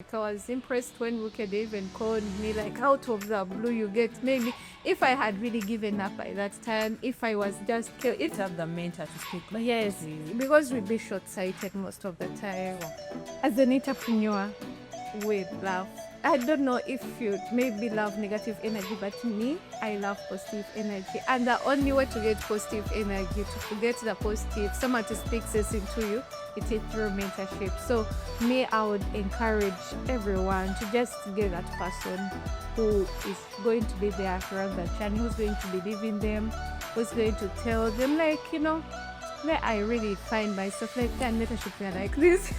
I was impressed when Wicked even called me, like, out of the blue. You get, maybe if I had really given up by that time, if I was just it have the mentor to speak. But yes, to you. because we be short-sighted most of the time. As an entrepreneur, we love. I don't know if you maybe love negative energy, but me, I love positive energy. And the only way to get positive energy, to get the positive, someone to speak sense into you, it is through mentorship. So me, I would encourage everyone to just get that person who is going to be there throughout the journey, who's going to believe in them, who's going to tell them, like, where I really find myself, like, can mentorship me like this.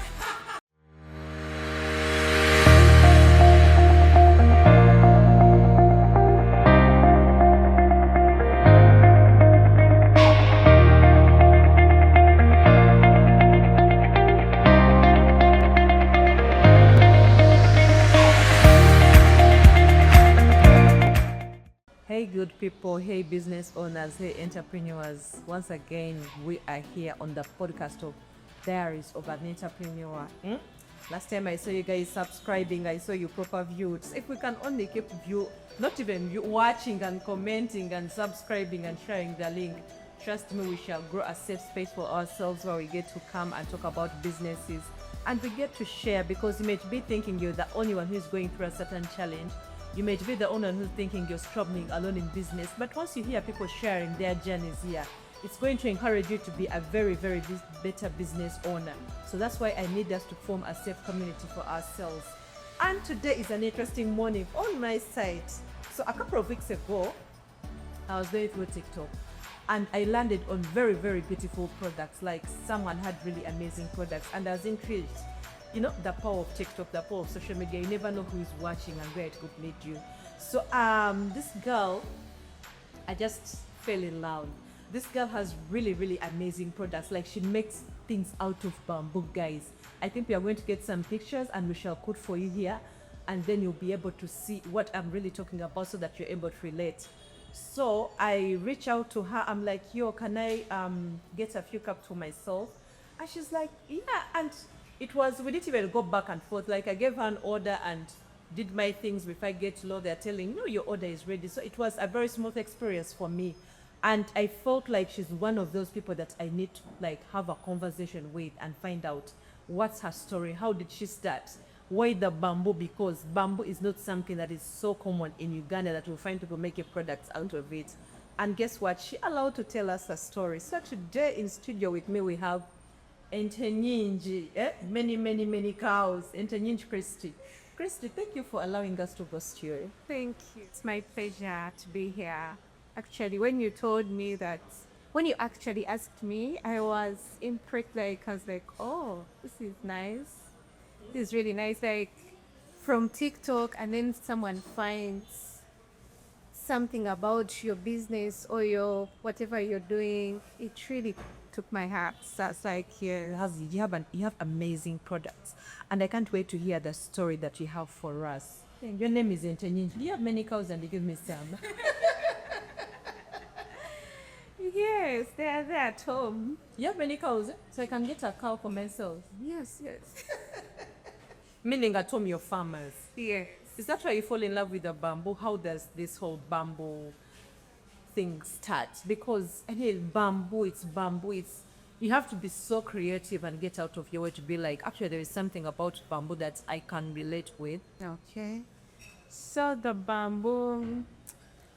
Hey, good people. Hey, business owners. Hey, entrepreneurs. Once again, we are here on the podcast of Diaries of an Entrepreneur. Last time I saw you guys subscribing, I saw you proper viewed. If we can only keep not even watching and commenting and subscribing and sharing the link, trust me, we shall grow a safe space for ourselves where we get to come and talk about businesses. And we get to share, because you may be thinking you're the only one who's going through a certain challenge. You may be the owner who's thinking you're struggling alone in business, but once you hear people sharing their journeys here, it's going to encourage you to be a very, very better business owner. So that's why I need us to form a safe community for ourselves. And today is an interesting morning on my site. So a couple of weeks ago, I was going through TikTok and I landed on very, very beautiful products. Like, someone had really amazing products, and I was intrigued. The power of TikTok, the power of social media. You never know who is watching and where it could lead you. So this girl, I just fell in love. This girl has really, really amazing products. Like, she makes things out of bamboo, guys. I think we are going to get some pictures and we shall put for you here, and then you'll be able to see what I'm really talking about, so that you're able to relate. So I reach out to her. I'm like, yo, can I get a few cups for myself? And she's like, yeah. And we didn't even go back and forth. Like, I gave her an order and did my things. Before I get low, they're telling, no, your order is ready. So it was a very smooth experience for me. And I felt like she's one of those people that I need to, like, have a conversation with and find out what's her story. How did she start? Why the bamboo? Because bamboo is not something that is so common in Uganda that we'll find people making products out of it. And guess what? She allowed to tell us a story. So today in studio with me, we have Entenyinji, many, many, many cows. Entenyinji Christy. Christy, thank you for allowing us to host you. Thank you. It's my pleasure to be here. Actually, when you actually asked me, I was impressed. Like, I was like, oh, this is nice. This is really nice. Like, from TikTok, and then someone finds something about your business or your whatever you're doing. It really took my heart. So it's like, yeah. You have amazing products, and I can't wait to hear the story that you have for us. Your name is Entenyinji. Do you have many cows? And you give me some. Yes, they're there at home. You have many cows, so I can get a cow for myself. Yes. Meaning at home, you're farmers. Yes. Is that why you fall in love with the bamboo? How does this whole bamboo thing start? Because bamboo, it's you have to be so creative and get out of your way to be like, actually, there is something about bamboo that I can relate with. Okay. So the bamboo,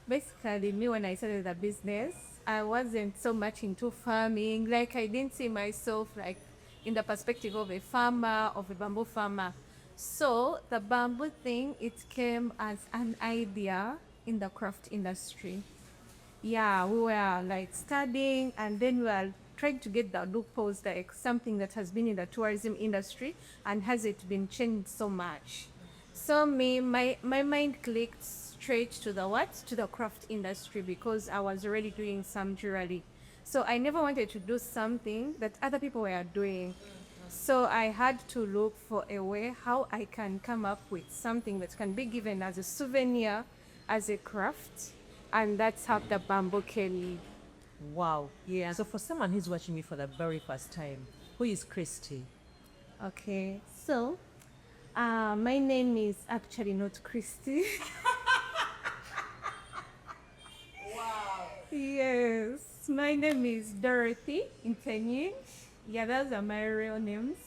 basically, me, when I started the business, I wasn't so much into farming. Like, I didn't see myself like in the perspective of a farmer, of a bamboo farmer. So the bamboo thing, it came as an idea in the craft industry. Yeah, we were like studying, and then we were trying to get the loopholes, like something that has been in the tourism industry and has it been changed so much. So my mind clicked straight to the craft industry, because I was already doing some jewelry. So I never wanted to do something that other people were doing. So I had to look for a way how I can come up with something that can be given as a souvenir, as a craft, and that's how the bamboo came. Wow. Yeah. So for someone who's watching me for the very first time, who is Christy? Okay, so My name is actually not Christy. Wow. Yes, my name is Dorothy in Kenyan. Yeah, those are my real names.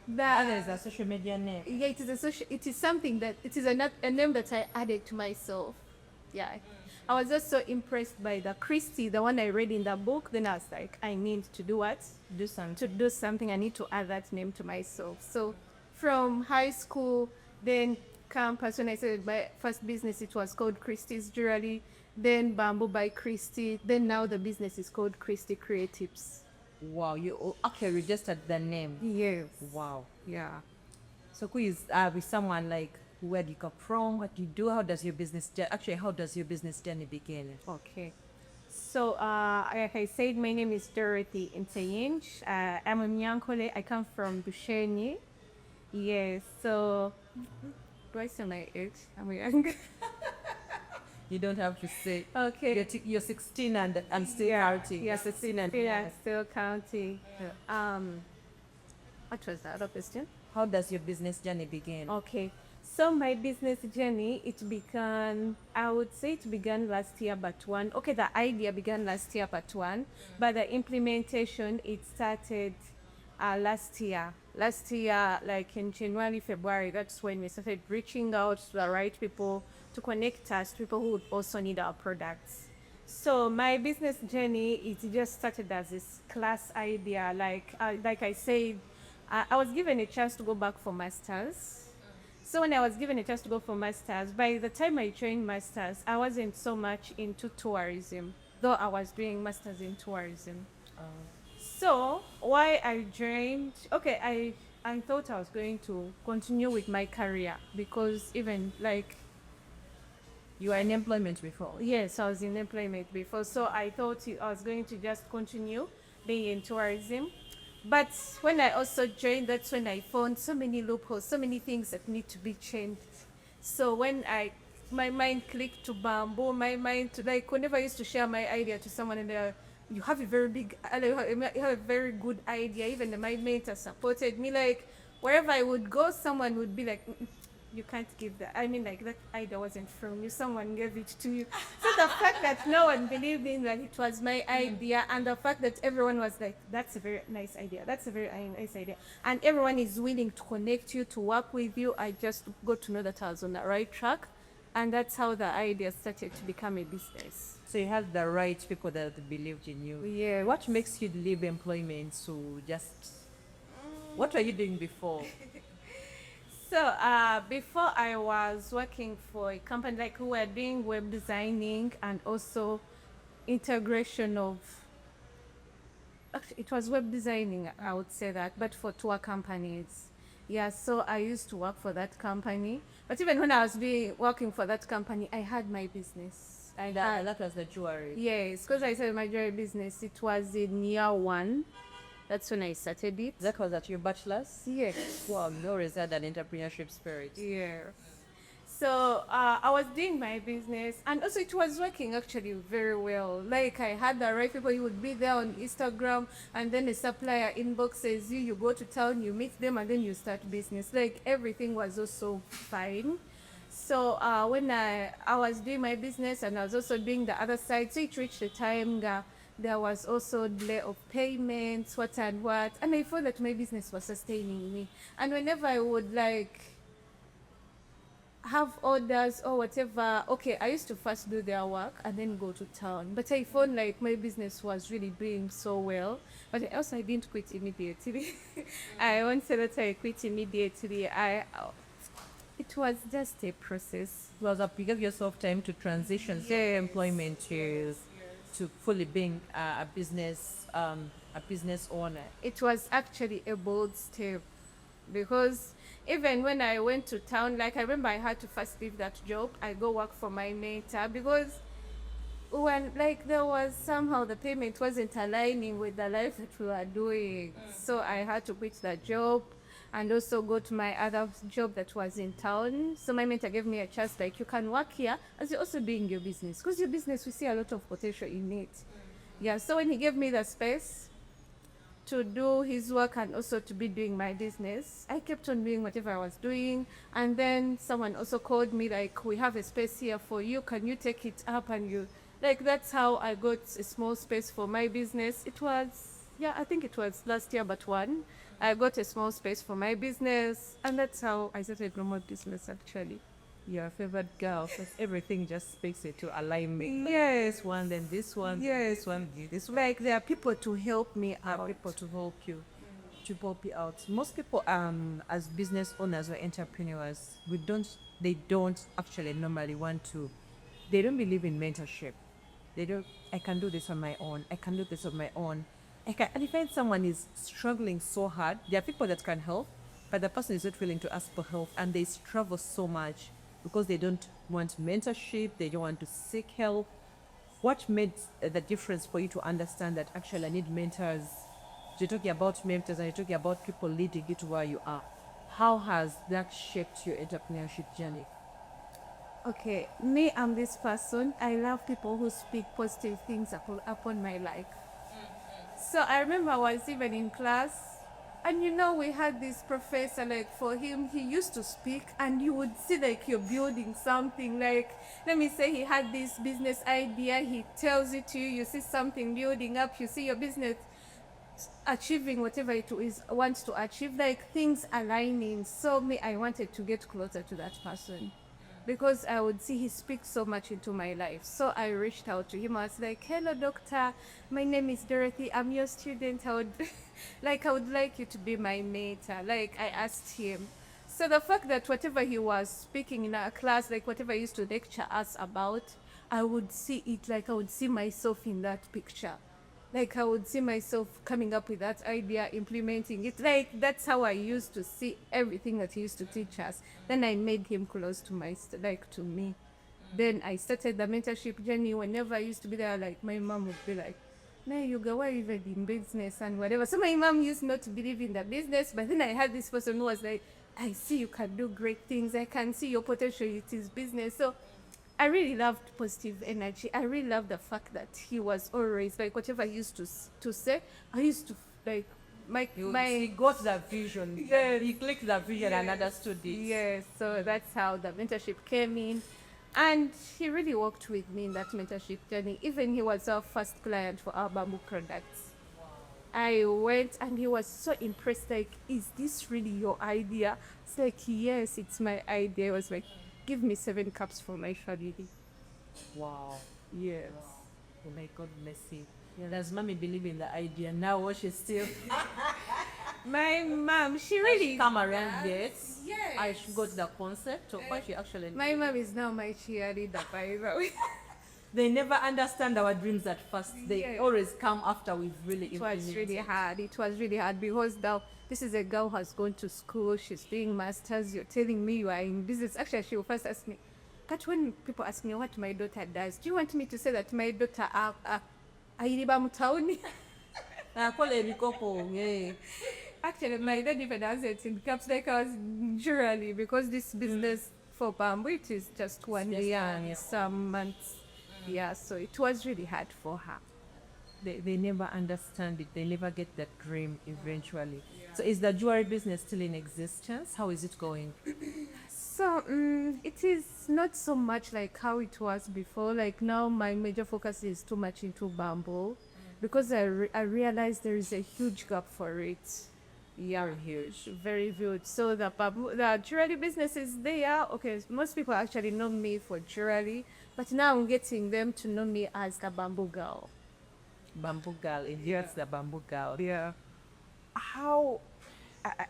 That That is a social media name. yeah, it is a social. It is something that it is a name that I added to myself. Yeah, I was just so impressed by the Christy, the one I read in the book. Then I was like, I need to do what? Do To something. do something. I need to add that name to myself. So from high school, then campus, when I started my first business, it was called Christie's Jewelry. Then Bamboo by Christy. Then now the business is called Christy Creatives. Wow, you actually registered the name. Yes. Wow. Yeah. So who is with someone like where do you come from? What do you do? How does your business actually how does your business journey begin? Okay. So, like I said, my name is Dorothy Inteyinch. I'm a Nyankole. I come from Bushenyi. Yes. So, do I say my age? I'm young. You don't have to say Okay. you're 16 and still Yeah. counting. Yeah. You're 16 and Yeah. Still counting. What was the other question? how does your business journey begin? Okay. So my business journey, it began, I would say it began last year, but one. Okay, the idea began last year, but one. But the implementation, it started last year. Last year, like in January, February, that's when we started reaching out to the right people to connect us to people who would also need our products. So my business journey, it just started as this class idea. Like I said, I was given a chance to go back for masters. So when I was given a chance to go for masters, by the time I joined masters, I wasn't so much into tourism, though I was doing masters in tourism. So why I joined? Okay, I thought I was going to continue with my career because even like You were in employment before. yes, I was in employment before, so I thought I was going to just continue being in tourism. But when I also joined, that's when I found so many loopholes, so many things that need to be changed. So when my mind clicked to bamboo, my mind to like whenever I used to share my idea to someone and they're you have a very big, you have a very good idea. Even my mentor supported me. Like wherever I would go, someone would be like, "Mm, you can't give that. I mean, like that idea wasn't from you. Someone gave it to you." So the fact that no one believed in that it was my idea, and the fact that everyone was like, "That's a very nice idea. That's a very nice idea," and everyone is willing to connect you, to work with you, I just got to know that I was on the right track, and that's how the idea started to become a business. So you had the right people that believed in you. Yeah. What makes you leave employment to just what were you doing before? So before I was working for a company like who were doing web designing and also integration of actually it was web designing, I would say that, but for tour companies. Yeah, so I used to work for that company. But even when I was working for that company, I had my business. That was the jewelry. Yes, because I started my jewelry business. It was in year one. That's when I started it. That was at your bachelor's? Yes. Wow, you always had an entrepreneurship spirit. Yeah. So I was doing my business, and also it was working actually very well. Like I had the right people. You would be there on Instagram, and then a supplier inboxes you. You go to town, you meet them, and then you start business. Like everything was also fine. So when I was doing my business and I was also doing the other side, so it reached a time that there was also delay of payments, what and what, and I felt that my business was sustaining me. And whenever I would like have orders or whatever, okay, I used to first do their work and then go to town. But I found like my business was really doing so well. But also I didn't quit immediately. I won't say that I quit immediately. It was just a process. It was up, you gave yourself time to transition, say employment to fully being a business owner. It was actually a bold step because even when I went to town, like I remember I had to first leave that job. I go work for my mentor because when like there was somehow the payment wasn't aligning with the life that we were doing. So I had to quit that job and also go to my other job that was in town. So my mentor gave me a chance, like you can work here as you're also doing your business, because your business we see a lot of potential in it. Yeah, so when he gave me the space, to do his work and also to be doing my business. I kept on doing whatever I was doing. And then someone also called me, like, we have a space here for you. Can you take it up? And you, like, that's how I got a small space for my business. It was, yeah, I think it was last year, but one. I got a small space for my business. And that's how I started remote business, actually. Your favorite girl, because everything just speaks it to alignment. Yes. This one, then this one, Yes. this one, this one. Like, there are people to help me Have out. people to help you out. Most people, as business owners or entrepreneurs, they don't actually normally want to. They don't believe in mentorship. They don't. I can do this on my own. I can do this on my own. And if someone is struggling so hard, there are people that can help, but the person is not willing to ask for help, and they struggle so much because they don't want mentorship. They don't want to seek help. What made the difference for you to understand that actually I need mentors? You're talking about mentors and you're talking about people leading you to where you are. How has that shaped your entrepreneurship journey? Okay, me, I'm this person. I love people who speak positive things upon my life. So I remember I was even in class, and we had this professor, like, for him, he used to speak, and you would see, like, you're building something. Like, let me say he had this business idea, he tells it to you, you see something building up, you see your business achieving whatever it is wants to achieve, like things aligning. So me, I wanted to get closer to that person because I would see he speaks so much into my life. So I reached out to him. I was like, hello doctor, my name is Dorothy, I'm your student. I would I would like you to be my mentor. Like, I asked him. So the fact that whatever he was speaking in our class, like whatever he used to lecture us about, I would see it, like I would see myself in that picture. Like, I would see myself coming up with that idea, implementing it. Like, that's how I used to see everything that he used to teach us. Then I made him close to to me. Then I started the mentorship journey. Whenever I used to be there, like, my mom would be like, no, you go, why even in business and whatever. So my mom used not to believe in the business, but then I had this person who was like, I see you can do great things. I can see your potential. It is business. So I really loved positive energy. I really loved the fact that he was always like, whatever he used to say, I used to like He got that vision. Yes. He clicked that vision and understood it. yes. So that's how the mentorship came in, and he really worked with me in that mentorship journey. Even he was our first client for our bamboo products. I went and he was so impressed, like, is this really your idea? It's like, yes, it's my idea. He was like, give me 7 cups for my family. Wow. Yes. Oh my God, mercy. Yeah, does mommy believe in the idea now? What she's still My mom, she really come around yet? Yes. I got the concept of what she actually. My mom is now my cheerleader, by the way. They never understand our dreams at first. They Yeah. always come after we've really It was implemented. really hard. It was really hard because now this is a girl who has gone to school. She's doing masters. You're telling me you are in business. Actually, she will first ask me. But when people ask me what my daughter does, do you want me to say that my daughter airiba mutauni? Nakola ebikopo, yeah. Actually, my dad even has it in caps, like I was jewelry, because this business for bamboo, it is just 1 year and some months. Yeah, so it was really hard for her. They never understand it. They never get that dream eventually. So is the jewelry business still in existence? How is it going? So it is not so much like how it was before. Like, now my major focus is too much into bamboo because I realized there is a huge gap for it. Yeah, Very huge. very huge. So the jewelry business is there. Okay, most people actually know me for jewelry, but now I'm getting them to know me as the bamboo girl. Bamboo girl, yes, the bamboo girl. Yeah. How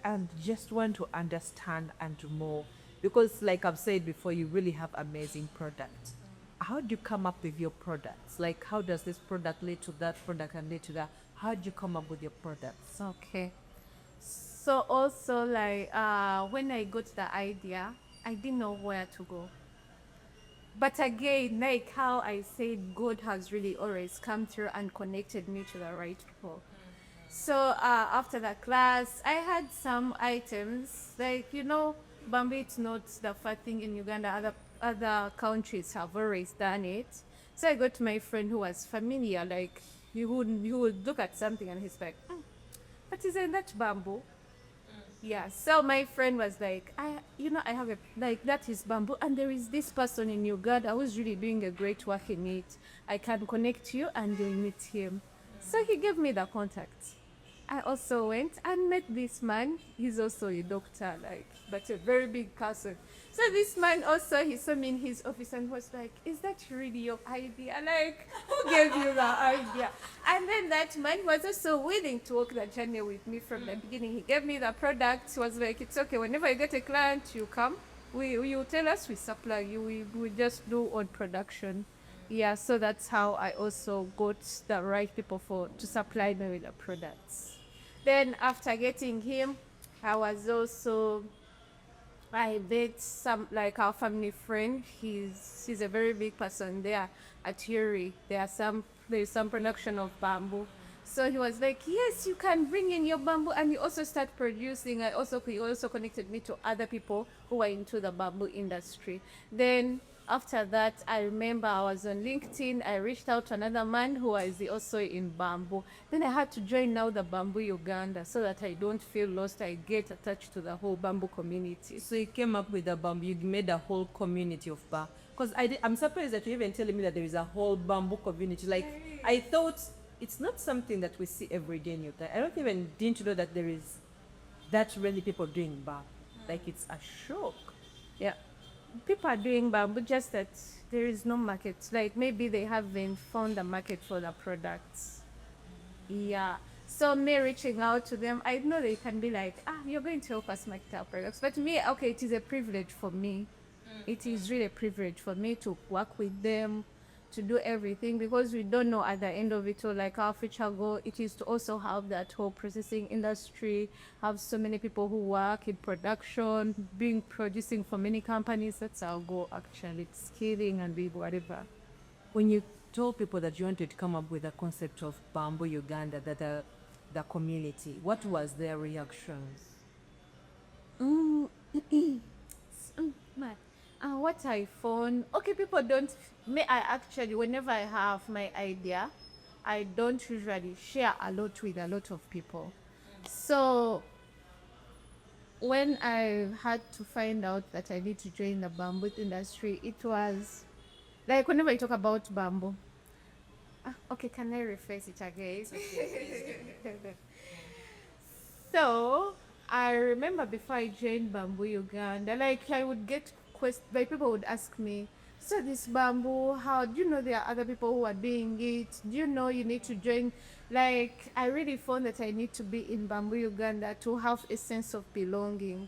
and just want to understand and to more, because like I've said before, you really have amazing products. How do you come up with your products? Like, how does this product lead to that product and lead to that? How do you come up with your products? Okay. So also, like, when I got the idea, I didn't know where to go. But again, like how I said, God has really always come through and connected me to the right people. So after the class, I had some items, like, bamboo, it's not the first thing in Uganda. Other countries have always done it. So I got my friend who was familiar, like, he would look at something and he's like, but isn't that bamboo? Yeah, so my friend was like, I have a, like, that is bamboo, and there is this person in Uganda who's really doing a great work in it. I can connect you and you'll meet him. So he gave me the contact. I also went and met this man. He's also a doctor, like, but a very big person. So this man also, he saw me in his office and was like, "Is that really your idea? Like, who gave you the idea?" And then that man was also willing to walk the journey with me from the beginning. He gave me the product. He was like, "It's okay. Whenever you get a client, you come. You tell us, we supply you. We just do on production." Yeah, so that's how I also got the right people to supply me with the products. Then after getting him, I was also I met some, like, our family friend. He's a very big person there at Yuri. There's some production of bamboo. So he was like, "Yes, you can bring in your bamboo and you also start producing." He also connected me to other people who are into the bamboo industry. Then after that, I remember I was on LinkedIn. I reached out to another man who was also in bamboo. Then I had to join now the Bamboo Uganda so that I don't feel lost. I get attached to the whole bamboo community. So you came up with a bamboo, you made a whole community of bar. Because I'm surprised that you're even telling me that there is a whole bamboo community. Like, I thought it's not something that we see every day in Uganda. I don't even didn't know that there is that many people doing bar. Like, it's a shock. Yeah. People are doing bamboo, just that there is no market. Like, maybe they haven't found a market for the products. Yeah. So me reaching out to them, I know they can be like, "You're going to help us market our products." But me, okay, it is a privilege for me. It is really a privilege for me to work with them, to do everything, because we don't know at the end of it all, like, our future goal, it is to also have that whole processing industry, have so many people who work in production, producing for many companies. That's our goal, actually, scaling and big whatever. When you told people that you wanted to come up with a concept of Bamboo Uganda, that the community, what was their reactions? Man, what I found, okay, people don't, me, I actually, whenever I have my idea, I don't usually share a lot with a lot of people. So when I had to find out that I need to join the bamboo industry, it was like, whenever I talk about bamboo, okay, can I rephrase it again? So I remember before I joined Bamboo Uganda, like, I would get questions, like, people would ask me, "So this bamboo, how do you know there are other people who are doing it? Do you know you need to join?" Like, I really found that I need to be in Bamboo Uganda to have a sense of belonging.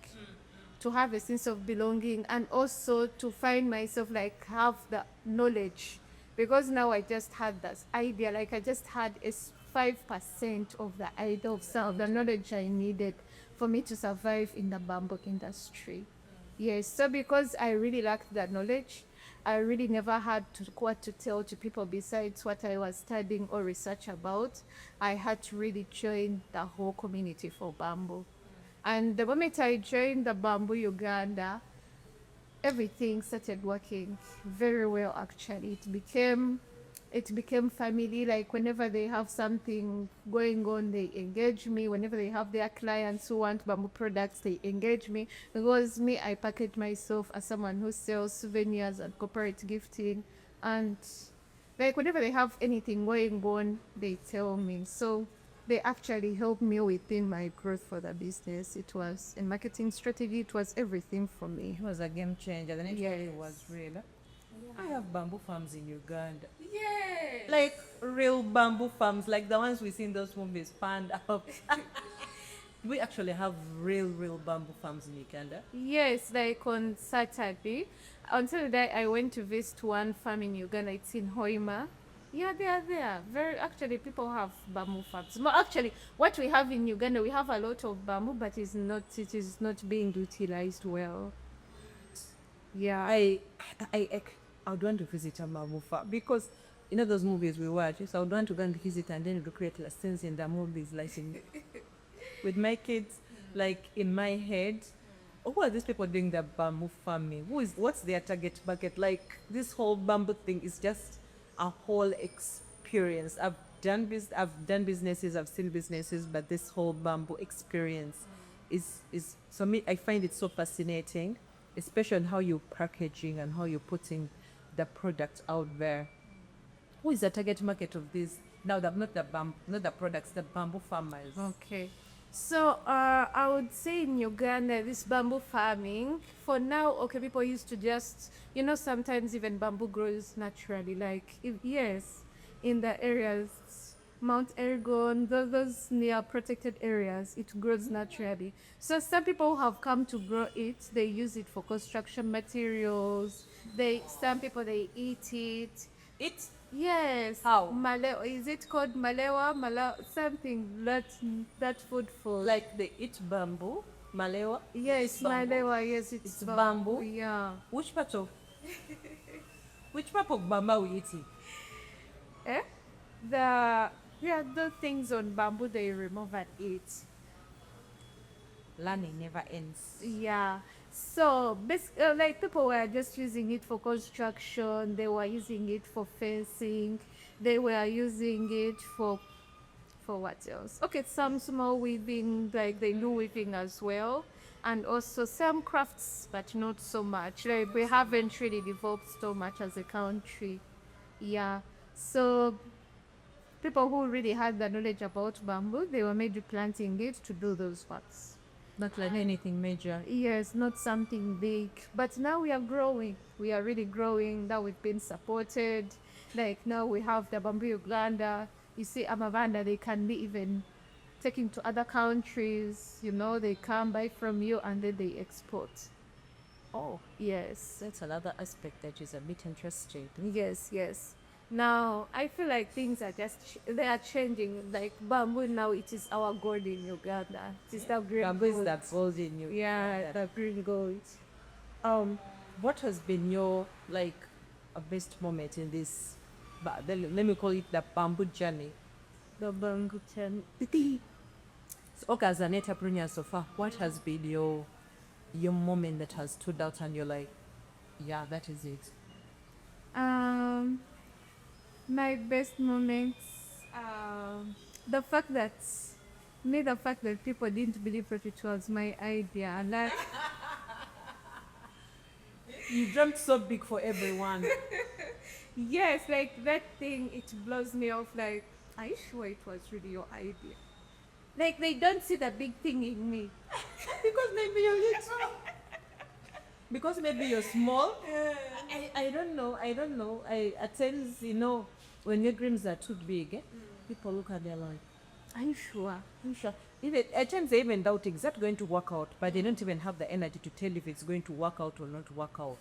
To have a sense of belonging, and also to find myself, like, have the knowledge, because now I just had this idea, like, I just had 5% of the idea of some of the knowledge I needed for me to survive in the bamboo industry. Yes, so because I really lacked that knowledge, I really never had what to tell to people besides what I was studying or research about. I had to really join the whole community for bamboo. And the moment I joined the Bamboo Uganda, everything started working very well, actually. It became family. Like, whenever they have something going on, they engage me. Whenever they have their clients who want bamboo products, they engage me. Because me, I package myself as someone who sells souvenirs and corporate gifting. And, like, whenever they have anything going on, they tell me. So they actually helped me within my growth for the business. It was a marketing strategy. It was everything for me. It was a game changer. The next Yes. was real. I have bamboo farms in Uganda. Yes. Like real bamboo farms, like the ones we see in those movies, panned up. We actually have real bamboo farms in Uganda. Yes, like on Saturday. On Saturday, I went to visit one farm in Uganda. It's in Hoima. Yeah, they are there. Very actually, people have bamboo farms. More actually, what we have in Uganda, we have a lot of bamboo, but it is not being utilized well. Yeah. I would want to visit a bamboo farm because you know those movies we watch. So I would want to go and visit and then recreate the scenes in the movies, like with my kids, like in my head. Who are these people doing the bamboo farming? What's their target market? Like this whole bamboo thing is just a whole experience. I've I've done businesses, I've seen businesses, but this whole bamboo experience is so me. I find it so fascinating, especially on how you're packaging and how you're putting the product out there. Who is the target market of this? Now, not the products, the bamboo farmers. Okay. So I would say in Uganda, this bamboo farming, for now, okay, people used to just, sometimes even bamboo grows naturally. Like, yes, in the areas, Mount Elgon, those near protected areas, it grows naturally. So some people have come to grow it. They use it for construction materials. Some people, they eat it. It Yes. How? Malewa. Is it called malewa? Something that food for. Like they eat bamboo, malewa. Yes, Bamboo. malewa. Yes, It's bamboo. Yeah. Which part of which part of bamboo we eating? Eh? The things on bamboo they remove and eat. Learning never ends. Yeah. So like people were just using it for construction. They were using it for fencing. They were using it for what else? Okay, some small weaving, like they do weaving as well, and also some crafts, but not so much. Like we haven't really developed so much as a country. Yeah. So people who really had the knowledge about bamboo, they were maybe planting it to do those works. Not like anything major. Yes, not something big. But now we are growing. We are really growing. Now we've been supported. Like now we have the Bamboo Uganda. You see, Amavanda, they can be even taken to other countries. They come buy from you and then they export. Oh, Yes. that's another aspect that is a bit interesting. Yes, yes. Now I feel like things are they are changing. Like bamboo now, it is our gold in Uganda. It is the green Bamboo is gold. that gold in you. Yeah, the green gold. What has been your a best moment in this? But let me call it the bamboo journey. The bamboo chain. So, okay, as an entrepreneur so far, what has been your moment that has stood out and you're like, yeah, that is it. My best moments, the fact that people didn't believe that it was my idea. Like, You dreamt so big for everyone. yes, like that thing, it blows me off. Like, are you sure it was really your idea? Like, they don't see the big thing in me. Because maybe you're little. Because maybe you're small. I don't know. At times, when your dreams are too big, people look at their like, Are you sure? are you sure? Even at times they even doubt, is that going to work out? But they don't even have the energy to tell if it's going to work out or not work out.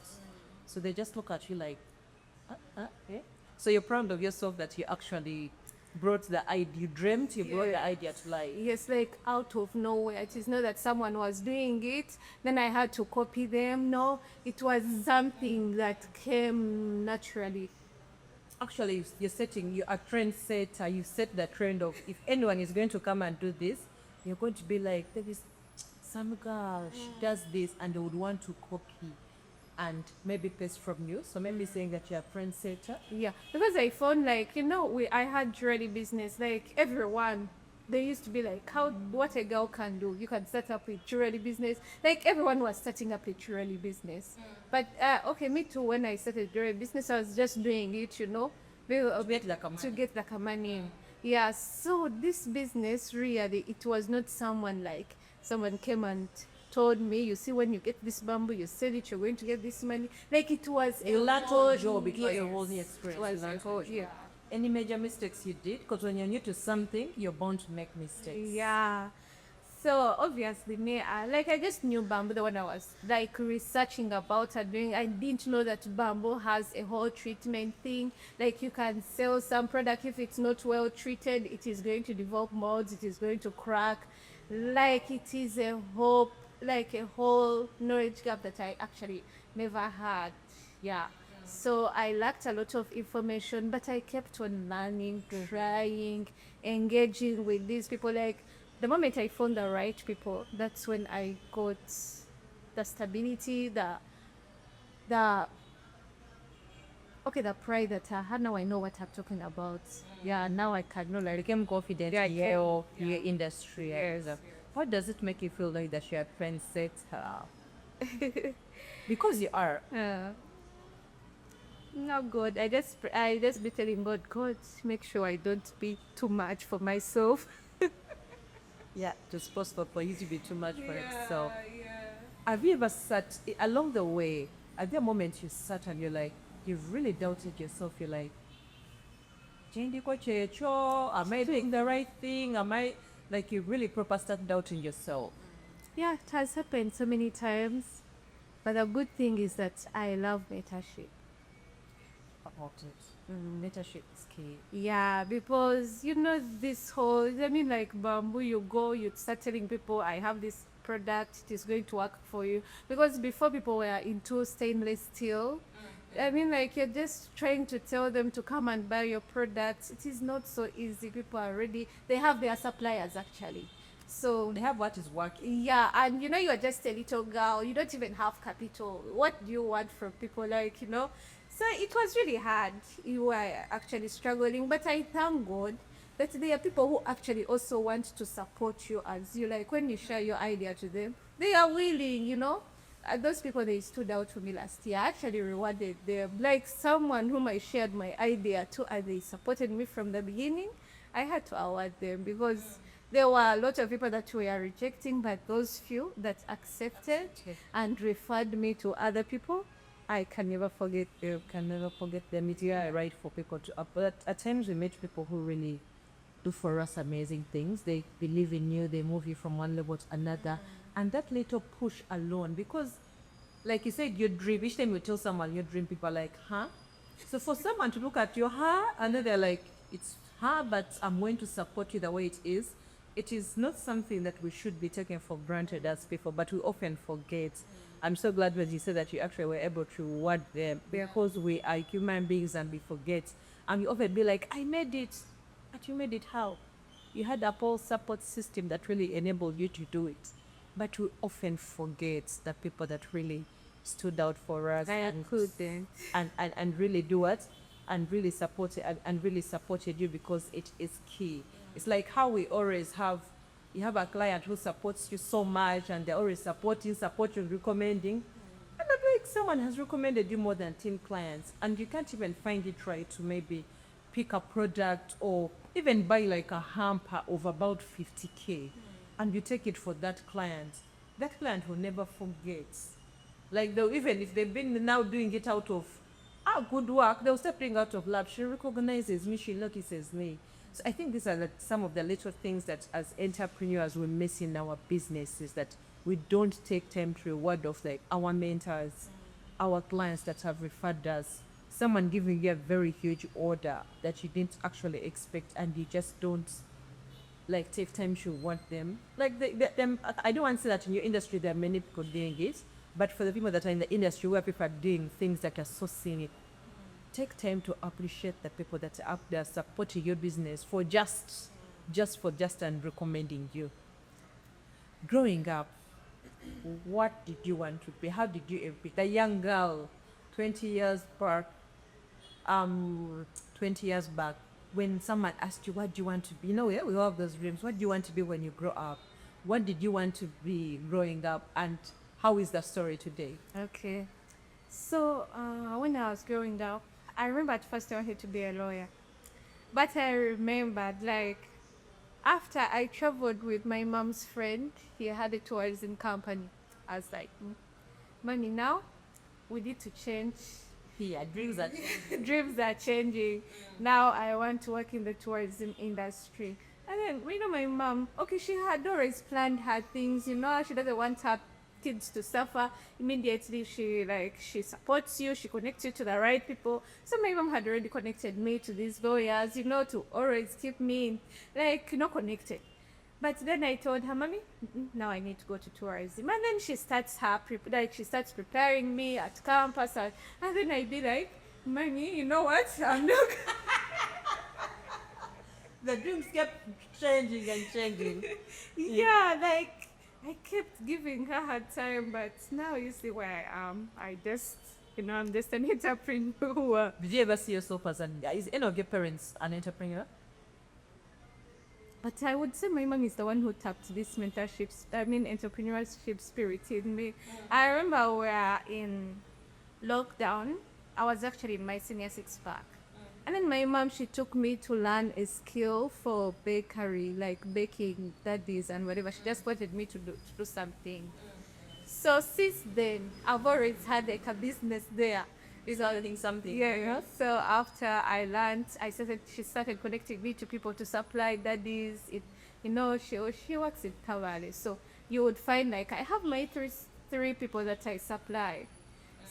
So they just look at you like, eh? So you're proud of yourself that you actually brought the idea. You dreamt, you brought the idea to life. Yes, like out of nowhere. It is not that someone was doing it, then I had to copy them. No, it was something that came naturally. Actually, you're a trendsetter. You set the trend of if anyone is going to come and do this, you're going to be like, there is some girl, she does this, and they would want to copy and maybe paste from you. So maybe saying that you're a trendsetter. Yeah, because I found like I had jewelry business. Like everyone, they used to be like, what a girl can do, you can set up a jewelry business. Like everyone was starting up a jewelry business. But okay, me too. When I started jewelry business, I was just doing it, to get the money. Yeah. So this business really, it was not someone came and told me, you see, when you get this bamboo, you sell it, you're going to get this money. Like it was You learned on job. It was yes, a whole new experience. it was You learned a whole- on job. yeah. Any major mistakes you did? Because when you're new to something, you're bound to make mistakes. Yeah. So obviously, me, I just knew bamboo when I was like researching about it. I didn't know that bamboo has a whole treatment thing. Like you can sell some product, if it's not well treated, it is going to develop molds. It is going to crack. Like it is a whole knowledge gap that I actually never had. Yeah. So I lacked a lot of information, but I kept on learning, trying, engaging with these people. Like the moment I found the right people, that's when I got the stability, the okay, the pride that I had, now I know what I'm talking about. Yeah, now I can know, You like, became confident yeah, in your industry. yes. How does it make you feel like that you're a trendsetter? Because you are. uh, no good. I just be telling God, God, make sure I don't be too much for myself. Yeah, it was possible for you to be too much for yourself. Yeah. Have you ever sat along the way? At the moment you sat and you're like, you've really doubted yourself. You're like, "Chindiko checho, am I doing the right thing? Am I like you really proper start doubting yourself?" Yeah, it has happened so many times. But the good thing is that I love mentorship. About it. Mentorship is key. Yeah, because you know this whole, I mean, like bamboo, you go, you start telling people, I have this product, it is going to work for you. Because before people were into stainless steel, I mean, like you're just trying to tell them to come and buy your products. It is not so easy. People are ready. They have their suppliers actually. So They have what is working. yeah, and you know, you are just a little girl. You don't even have capital. What do you want from people? Like, you know, so it was really hard. You were actually struggling, but I thank God that there are people who actually also want to support you as you, like when you share your idea to them, they are willing, you know. Those people, they stood out for me last year. I actually rewarded them, like someone whom I shared my idea to, and they supported me from the beginning. I had to award them because there were a lot of people that were rejecting, but those few that accepted and referred me to other people, I can never forget them. You can never forget them. It's yeah, right for people to but at times we meet people who really do for us amazing things. They believe in you, they move you from one level to another. And that little push alone, because like you said, your dream, each time you tell someone your dream, people are like, huh? So for someone to look at your huh, and then they're like, it's huh, but I'm going to support you the way it is not something that we should be taken for granted as people, but we often forget. I'm so glad when you said that you actually were able to reward them because we are human beings and we forget. And you often be like, I made it. But you made it how? You had a whole support system that really enabled you to do it. But we often forget the people that really stood out for us I couldn't. and really do it and really supported and really supported you because it is key. It's like how we always have you have a client who supports you so much and they're always supporting, recommending. And I like someone has recommended you more than 10 clients and you can't even find it right to maybe pick a product or even buy like a hamper of about 50K and you take it for that client will never forget. Like they'll even if they've been now doing it out of good work, they'll start doing out of love. She recognizes me, she notices me. So I think these are some of the little things that as entrepreneurs we miss in our businesses that we don't take time to reward of like our mentors, our clients that have referred us. Someone giving you a very huge order that you didn't actually expect and you just don't like take time to want them. Like them, I don't want to say that in your industry there are many people doing it, but for the people that are in the industry where people are doing things that are so scenic, take time to appreciate the people that are up there supporting your business for just and recommending you. Growing up, what did you want to be? How did you be the young girl 20 years back 20 years back when someone asked you what do you want to be, you know, yeah, we all have those dreams. What do you want to be when you grow up? What did you want to be growing up and how is the story today? Okay. So when I was growing up, I remember at first I wanted to be a lawyer. But I remembered, like, after I traveled with my mom's friend, he had a tourism company. I was like, Mommy, now we need to change. Yeah, dreams that Dreams are changing. Now I want to work in the tourism industry. And then, you know, my mom, okay, she had always planned her things, you know, she doesn't want her kids to suffer. Immediately she supports you, she connects you to the right people. So my mom had already connected me to these lawyers, you know, to always keep me like, you know, connected. But then I told her, Mommy, now I need to go to tourism. And then she starts she starts preparing me at campus. And then I'd be like, Mommy, you know what? I'm not. the dreams kept changing and changing. Yeah, like I kept giving her time, but now you see where I am. I just I'm just an entrepreneur. Did you ever see yourself as is any of your parents an entrepreneur? But I would say my mom is the one who tapped this entrepreneurship spirit in me. I remember we were in lockdown. I was actually in my senior six pack. And then my mom, she took me to learn a skill for bakery, like baking daddies and whatever. She just wanted me to do something. So since then, I've always had like a business there. Is learning something. Yeah. So after I learned, she started connecting me to people to supply daddies. She works in Tavale. So you would find like I have my three people that I supply.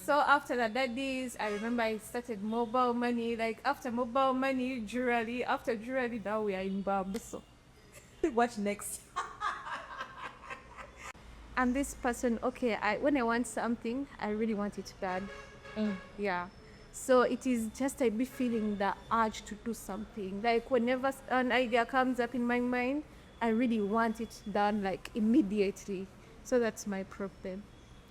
So after the daddies, I remember I started mobile money. Like after mobile money, jewelry. After jewelry, now we are in bamboo. So What next? I'm this person. Okay, when I want something, I really want it done. Yeah. So it is just I be feeling the urge to do something. Like whenever an idea comes up in my mind, I really want it done like immediately. So that's my problem.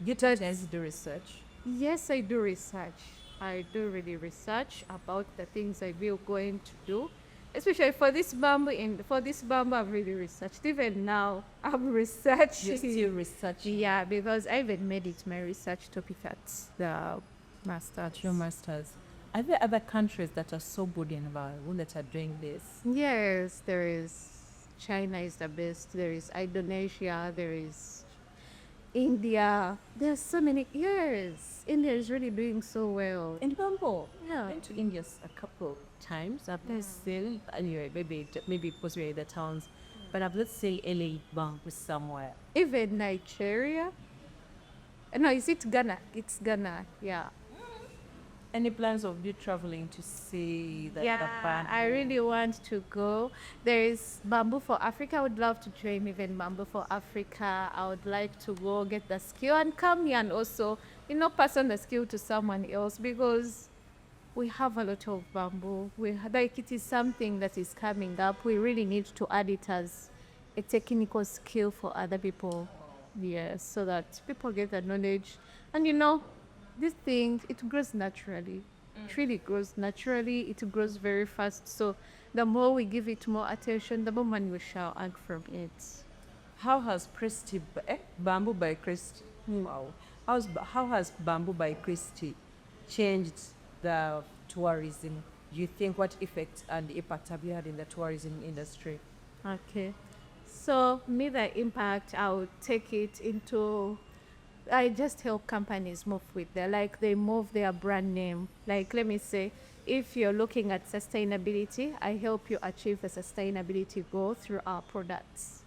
You tend to do research. Yes, I do research. I do really research about the things I will going to do. Especially for this bamboo, I've really researched. Even now, I'm researching. You're still researching. Yeah, because I even made it my research topic at the master's. At your masters. Are there other countries that are so good in Val that are doing this? Yes, there is. China is the best. There is Indonesia. There is India. There's so many. Yes, India is really doing so well. In bamboo. Yeah. I've been to India a couple times. I've not seen anyway, maybe because we're in the towns, but I've not seen any bamboo somewhere. Even Nigeria. No, is it Ghana? It's Ghana. Yeah. Any plans of you traveling to see the bamboo? I really want to go. There is Bamboo for Africa. I would love to join even Bamboo for Africa. I would like to go get the skill and come here and also, pass on the skill to someone else because we have a lot of bamboo. It is something that is coming up. We really need to add it as a technical skill for other people. Yes, so that people get the knowledge. And this thing, it grows naturally. It really grows naturally. It grows very fast. So the more we give it more attention, the more money we shall earn from it. How has Bamboo by Christie? Wow. How has Bamboo by Christie changed the tourism? Do you think what effect and impact have you had in the tourism industry? Okay. So me, the impact, I would take it into I just help companies move with they move their brand name. Like let me say, if you're looking at sustainability, I help you achieve a sustainability goal through our products.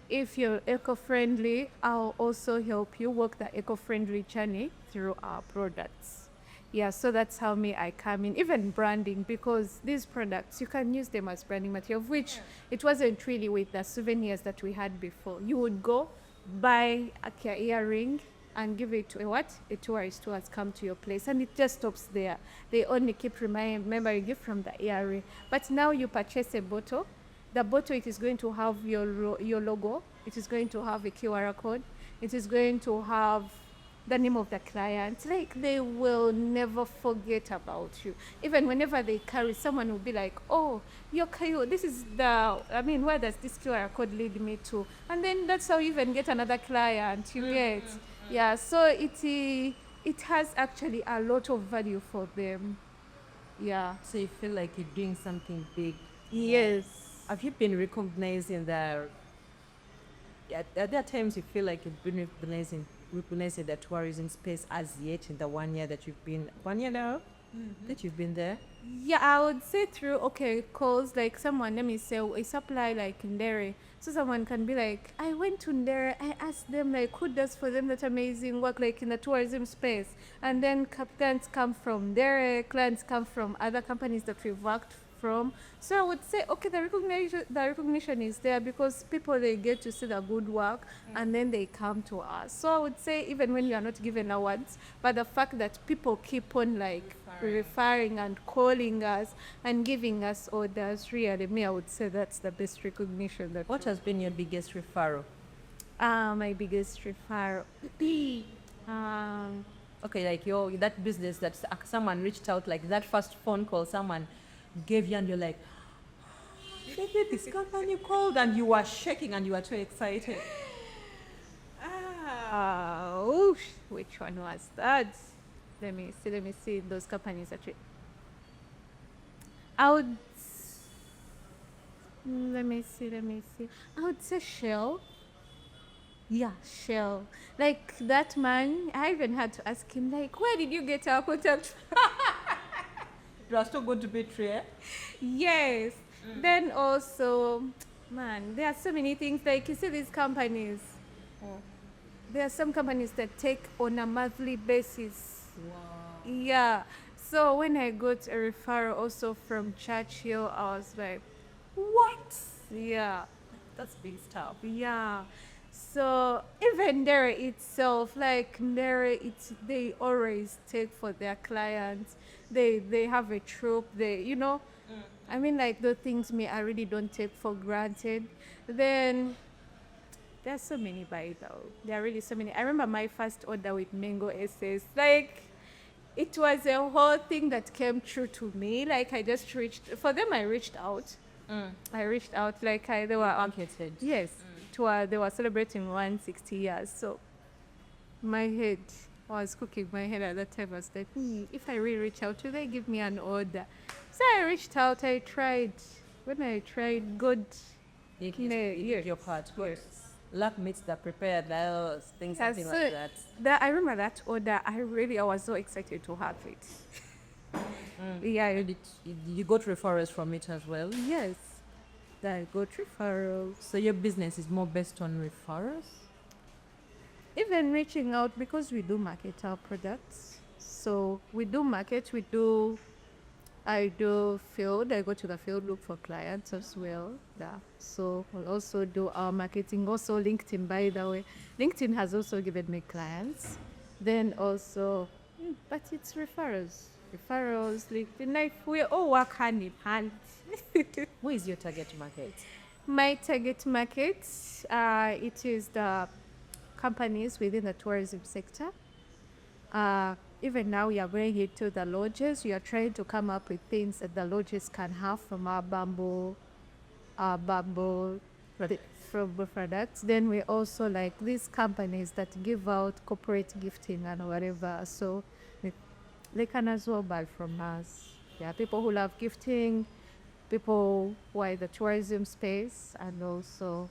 If you're eco-friendly, I'll also help you walk the eco-friendly journey through our products. Yeah, so that's how I come in. Even branding, because these products, you can use them as branding material, of which it wasn't really with the souvenirs that we had before. You would go buy a earring and give it to a tourist who has come to your place, and it just stops there. They only keep remembering you from the earring. But now you purchase a bottle. The bottle, it is going to have your logo. It is going to have a QR code. It is going to have the name of the client. Like they will never forget about you. Even whenever they carry, someone will be like, "Oh, this is where does this QR code lead me to?" And then that's how you even get another client. You get, yeah. So it has actually a lot of value for them. Yeah. So you feel like you're doing something big. Yes. Have you been recognizing that? Are there times you feel like you've been recognizing the tourism space as yet in the 1 year that you've been 1 year now that you've been there? Yeah, I would say through calls like someone, let me say a supply like Ndere. So someone can be like, I went to Ndere, I asked them like who does for them that amazing work like in the tourism space, and then clients come from Ndere, clients come from other companies that we've worked from. So I would say, okay, the recognition is there because people, they get to see the good work and then they come to us. So I would say even when you are not given awards, but the fact that people keep on referring and calling us and giving us orders, really, I would say that's the best recognition. What has been your biggest referral? My biggest referral. Okay, like your that business that someone reached out, like that first phone call someone gave you, and you're like, maybe this company called, and you were shaking and you were too excited. Which one was that? Let me see those companies actually. I would, let me see. I would say Shell. Yeah, Shell. Like that man, I even had to ask him, like, where did you get our contact? You are still going to betray. Yes. Then also, man, there are so many things. Like you see, these companies. There are some companies that take on a monthly basis. Wow. Yeah. So when I got a referral also from Churchill, I was like, what? Yeah. That's big stuff. Yeah. So even Dere itself, like Dere, they always take for their clients. They have a troop. I mean, like the things me I really don't take for granted. Then there's so many by though. There are really so many. I remember my first order with Mango SS. Like it was a whole thing that came true to me. Like I just reached for them. I reached out. I reached out. Like they were Marketed. yes. They were celebrating 160 years. So my head was cooking my head at that time. I was like, if I really reach out, will they give me an order? So I reached out. I tried. When I tried, good. You Yeah, did your part. yes. Luck meets the prepared. Those things, Yeah, something so like that. I remember that order. I was so excited to have it. Yeah, And you got referrals from it as well. yes. I got referrals. So your business is more based on referrals. Even reaching out because we do market our products. So we do market. I do field. I go to the field, look for clients as well. Yeah. So we'll also do our marketing. Also LinkedIn, by the way. LinkedIn has also given me clients. Then also, but it's referrals. Referrals, LinkedIn. Like we all work hand in hand. Who is your target market? My target market, it is the companies within the tourism sector. Even now, we are bringing it to the lodges. We are trying to come up with things that the lodges can have from our bamboo from the products. Then we also like these companies that give out corporate gifting and whatever. So they can as well buy from us. Yeah, people who love gifting, people who are in the tourism space, and also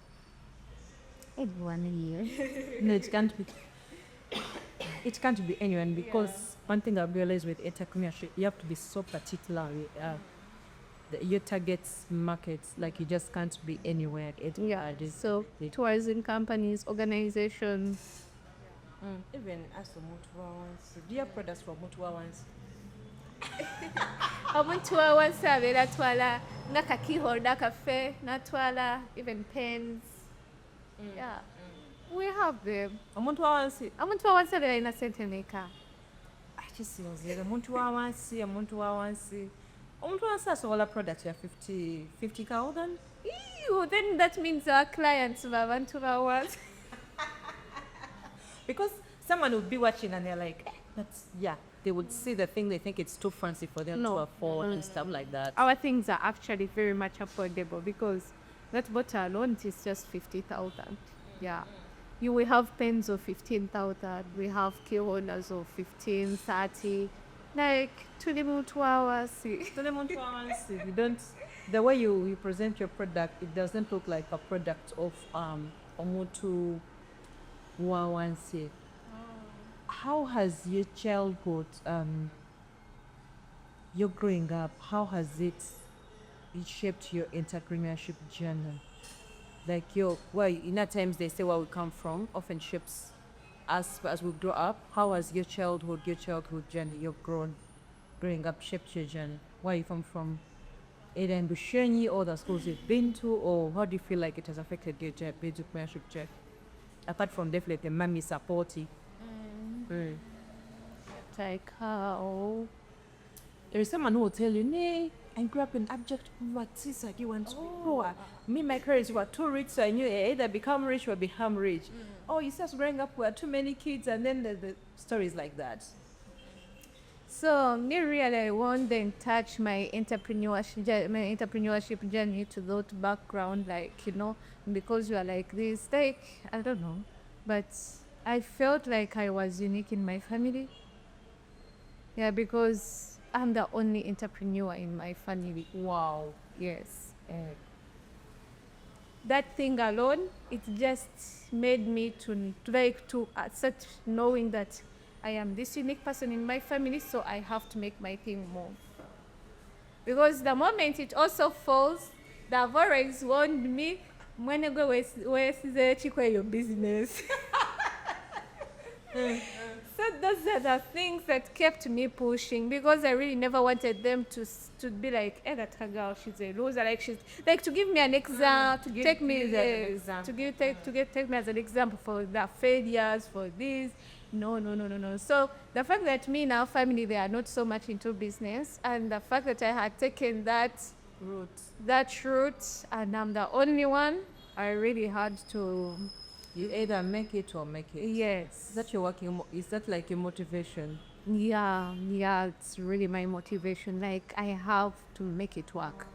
everyone here. No, it can't be. It can't be anyone, because one thing I've realized with entrepreneurship, you have to be so particular with your target markets. Like you just can't be anywhere. So tourism companies, organizations. Even as for Mutua ones, do you have products for Mutua ones? Omuntu wawansabe natwala nga keyholder kaffe natwala even pens. Yeah. We have them. Mutua ones. Omuntu wawansabe alina sente meka? Kisinzira omuntu wawansi omuntu wansi asobola product ya 50,000. Then that means our clients babantu bawansi. Because someone would be watching and they're like, they would see the thing, they think it's too fancy for them to afford and stuff like that. Our things are actually very much affordable because that bottle alone is just 50,000. Yeah. You will have pens of 15,000. We have key holders of 15, 30. Like, to the Mutu hours. You don't, the way you present your product, it doesn't look like a product of Omutu Wawansi. How has your childhood, your growing up, how has it shaped your entrepreneurship journey? Like in at times they say where we come from often shapes us as we grow up. How has your childhood journey, your growing up shaped your journey? Where you come from? Either in Bushenyi or the schools you've been to, or how do you feel like it has affected your entrepreneurship journey? Apart from definitely mommy supporting. Like how? There is someone who will tell you, nay, I grew up in abject poverty, so I went to poor. Me, my parents were too rich, so I knew I either become rich or become rich. oh, you see us growing up, we had too many kids, and then the stories like that. So me really I won't then touch my entrepreneurship journey to that background, like, because you are like this, like, I don't know, but I felt like I was unique in my family. Yeah, because I'm the only entrepreneur in my family. Wow. Yes. That thing alone, it just made me to start knowing that I am this unique person in my family, so I have to make my thing move. Because the moment it also falls, the have always warned me, when I go with the chikwe your business. So those are the things that kept me pushing, because I really never wanted them to be like, hey, that girl, she's a loser. Like, she's like, to give me an example, to take me take me as an example for the failures, for this. No. So the fact that me and our family, they are not so much into business, and the fact that I had taken that route, and I'm the only one, I really had to. You either make it or make it. Yes. Is that your working? Is that like your motivation? Yeah, it's really my motivation. Like, I have to make it work.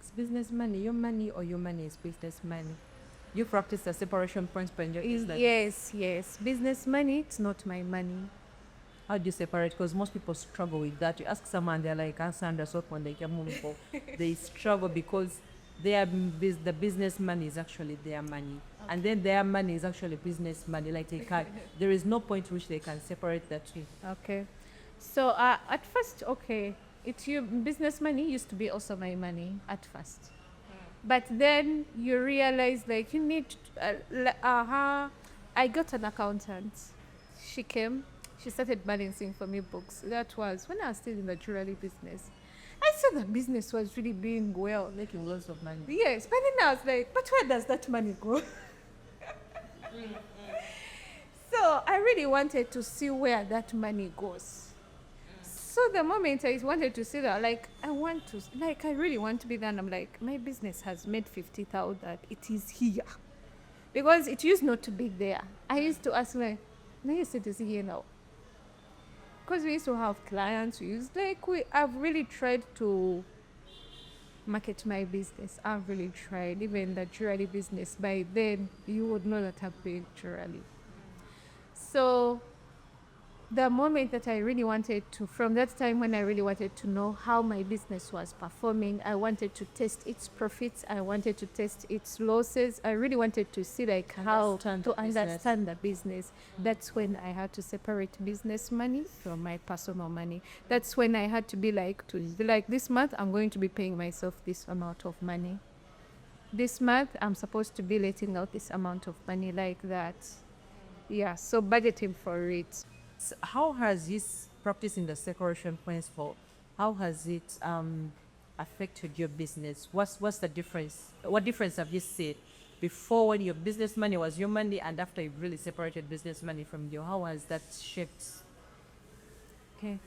It's business money. Your money or your money is business money. You practice the separation principle in your business. Yes. Business money, it's not my money. How do you separate? Because most people struggle with that. You ask someone, they're like, Sandra, so when they come home, they struggle because the business money is actually their money. Okay. And then their money is actually business money. Like, they can't, there is no point which they can separate the two. Okay. So at first, business money used to be also my money at first. But then you realize, like, you need I got an accountant. She came, she started balancing for me books. That was when I was still in the jewelry business. I saw the business was really doing well. Making lots of money. Yes, but then I was like, but where does that money go? So I really wanted to see where that money goes. So the moment I wanted to see that, like, I really want to be there, and I'm like, my business has made 50,000. It is here. Because it used not to be there. I used to ask my, now you said it's here now. Because we used to have clients, I've really tried to market my business. I've really tried. Even the jewelry business, by then, you would know that I'm doing jewelry. So the moment that I really wanted to, from that time when I really wanted to know how my business was performing, I wanted to test its profits, I wanted to test its losses, I really wanted to see how to understand the business. That's when I had to separate business money from my personal money. That's when I had to be like, this month I'm going to be paying myself this amount of money. This month I'm supposed to be letting out this amount of money, like that. Yeah, so budgeting for it. So how has this practice in the separation principle, how has it affected your business? What's the difference? What difference have you seen before, when your business money was your money, and after you really separated business money from you? How has that shifted? Okay,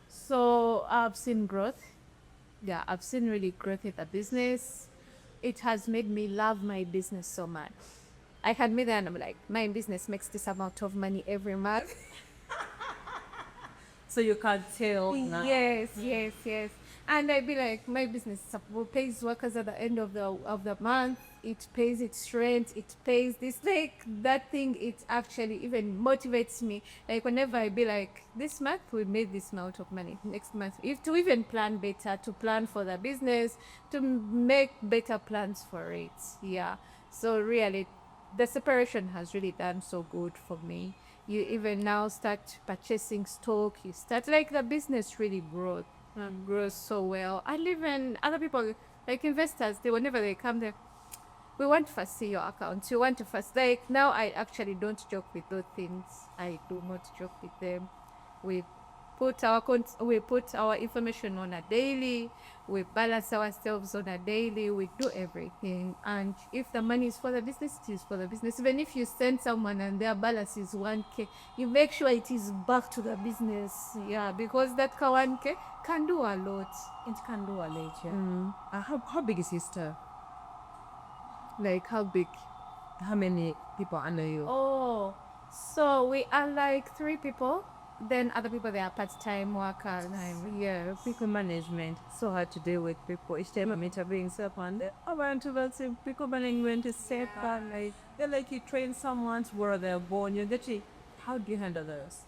so I've seen growth. Yeah, I've seen really growth in the business. It has made me love my business so much. I can meet and I'm like, my business makes this amount of money every month. So you can't tell now. Yes. And I'd be like, my business pays workers at the end of the month. It pays its rent. It pays this. Like, that thing, it actually even motivates me. Like, whenever I be like, this month we made this amount of money. Next month, if to even plan better, to plan for the business, to make better plans for it. Yeah. So really, the separation has really done so good for me. You even now start purchasing stock. You start, like, the business really grows so well. And even other people, like investors, whenever they come there, we want to first see your accounts. You want to first, like, now I actually don't joke with those things. I do not joke with them. We put our information on a daily. We balance ourselves on a daily. We do everything. And if the money is for the business, it is for the business. Even if you send someone and their balance is 1K, you make sure it is back to the business. Yeah, because that 1K can do a lot. It can do a lot, yeah. How big is your store? Like, how big? How many people under you? Oh, so we are like 3 people. Then other people, they are part-time workers. Yeah. People management, so hard to deal with people. Each time I meet a being set on the about to say people management is set on like they're like you train someone to where they're born. You get it. How do you handle those?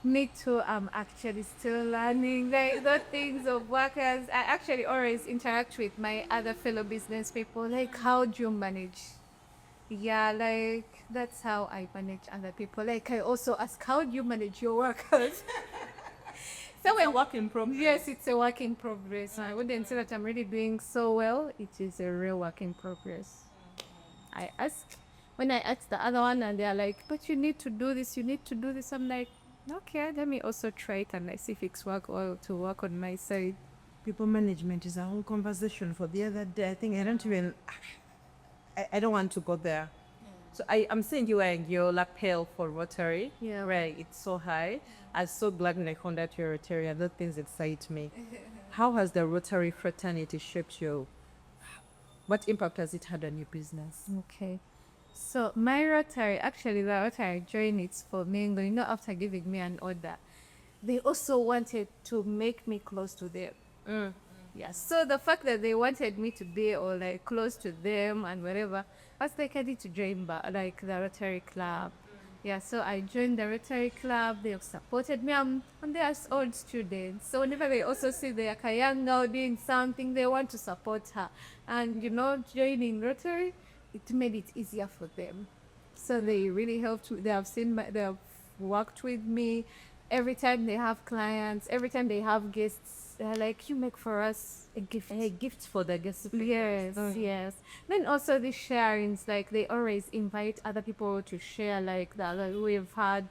Me too. I'm actually still learning like the things of workers. I actually always interact with my other fellow business people. Like, how do you manage? Yeah, like that's how I manage other people. Like, I also ask, how do you manage your workers? So It's a work in progress. yes, it's a work in progress. I wouldn't say that I'm really doing so well. It is a real work in progress. I ask when I ask the other one, and they're like, "But you need to do this. You need to do this." I'm like, "Okay, let me also try it and see if it's work or to work on my side." People management is a whole conversation for the other day. I think I don't even. I don't want to go there. So I'm seeing you wearing your lapel for Rotary. Yeah. Right, it's so high. I'm so glad when I found out you're Rotary. And those things excite me. How has the Rotary fraternity shaped you? What impact has it had on your business? Okay. So my Rotary, actually the Rotary I joined, it's for Mingo. You know, after giving me an order, they also wanted to make me close to them. Yeah. So the fact that they wanted me to be or like close to them and whatever, I was like, I need to join like the Rotary Club. Yeah, so I joined the Rotary Club. They have supported me. And they are old students. So whenever they also see the a young girl doing something, they want to support her. And you know, joining Rotary, it made it easier for them. So they really helped. They have they have worked with me. Every time they have clients, every time they have guests, they're like, "You make for us a gift." A gift for the guests. Yes, yes. Then also the sharings, like they always invite other people to share, like that. Like we've had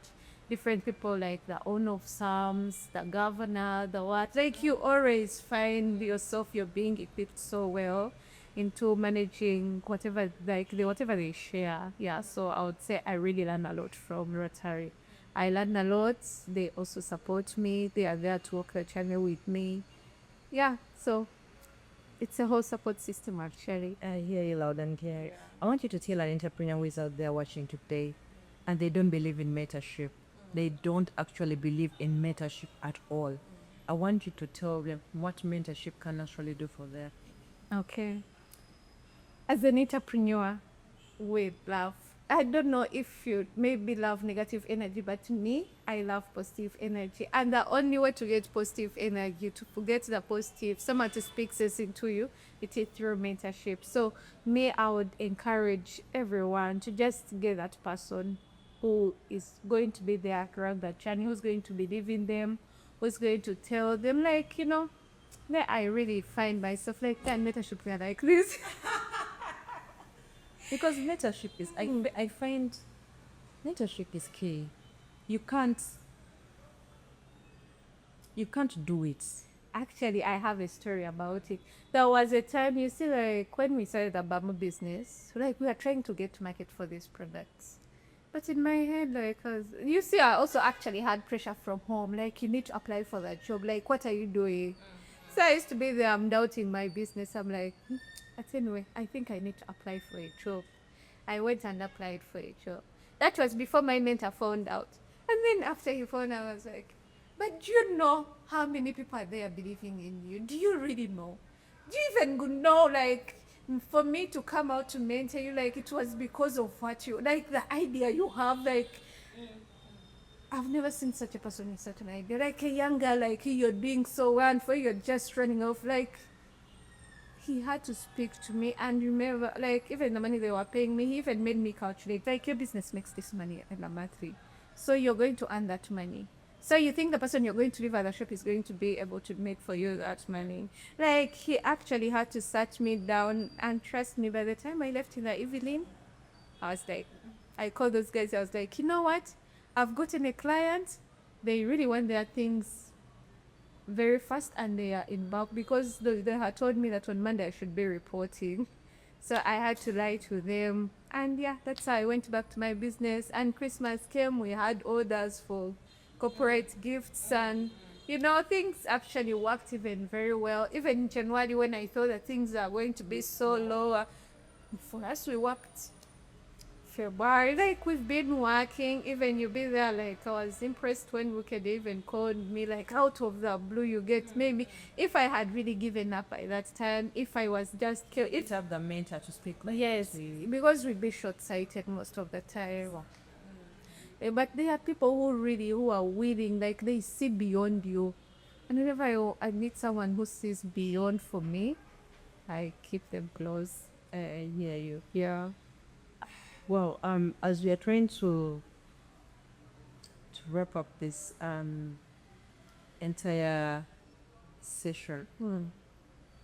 different people, like the owner of Psalms, the governor, the what. Like you always find yourself, you're being equipped so well into managing whatever, like whatever they share. Yeah. So I would say I really learn a lot from Rotary. I learn a lot. They also support me. They are there to work the channel with me. Yeah. So it's a whole support system, actually. I hear you loud and clear. I want you to tell an entrepreneur who is out there watching today and they don't believe in mentorship. They don't actually believe in mentorship at all. I want you to tell them what mentorship can actually do for them. Okay. As an entrepreneur with love, I don't know if you maybe love negative energy, but to me, I love positive energy. And the only way to get positive energy, to get the positive, someone to speak sense into you, it is through mentorship. So me, I would encourage everyone to just get that person who is going to be there around that journey, who's going to believe in them, who's going to tell them, like, you know, that I really find myself like that mentorship are like this. Because mentorship is, I find mentorship is key. You can't do it. Actually, I have a story about it. There was a time, you see, like when we started the bamboo business, like we were trying to get market for these products. But in my head, like, 'cause you see, I also actually had pressure from home. Like, you need to apply for that job. Like, what are you doing? So I used to be there, I'm doubting my business. I'm like, but anyway, I think I need to apply for a job. I went and applied for a job. That was before my mentor found out. And then after he found out, I was like, but do you know how many people are there believing in you? Do you really know? Do you even know, like, for me to come out to mentor you, like, it was because of what you, like, the idea you have, like, I've never seen such a person with such an idea. Like a young girl, like you're doing so well, and for you're just running off. Like he had to speak to me and remember, like even the money they were paying me, he even made me calculate. Like your business makes this money in a monthly, so you're going to earn that money. So you think the person you're going to leave at the shop is going to be able to make for you that money? Like he actually had to sat me down and trust me. By the time I left in the evening, I was like, I called those guys. I was like, you know what? I've gotten a client. They really want their things very fast and they are in bulk because they had told me that on Monday I should be reporting. So I had to lie to them. And yeah, that's how I went back to my business. And Christmas came, we had orders for corporate gifts and you know, things actually worked even very well. Even in January when I thought that things are going to be so low, for us we worked February. Like we've been working, even you be there. Like I was impressed when Wicked even called me, like out of the blue. You get maybe if I had really given up by that time, if I was just killed, It have the mentor to speak like yes, really. because we'd be short-sighted most of the time. But there are people who are willing, like they see beyond you. And whenever I meet someone who sees beyond for me, I keep them close. I hear you. Yeah. Well, as we are trying to wrap up this entire session,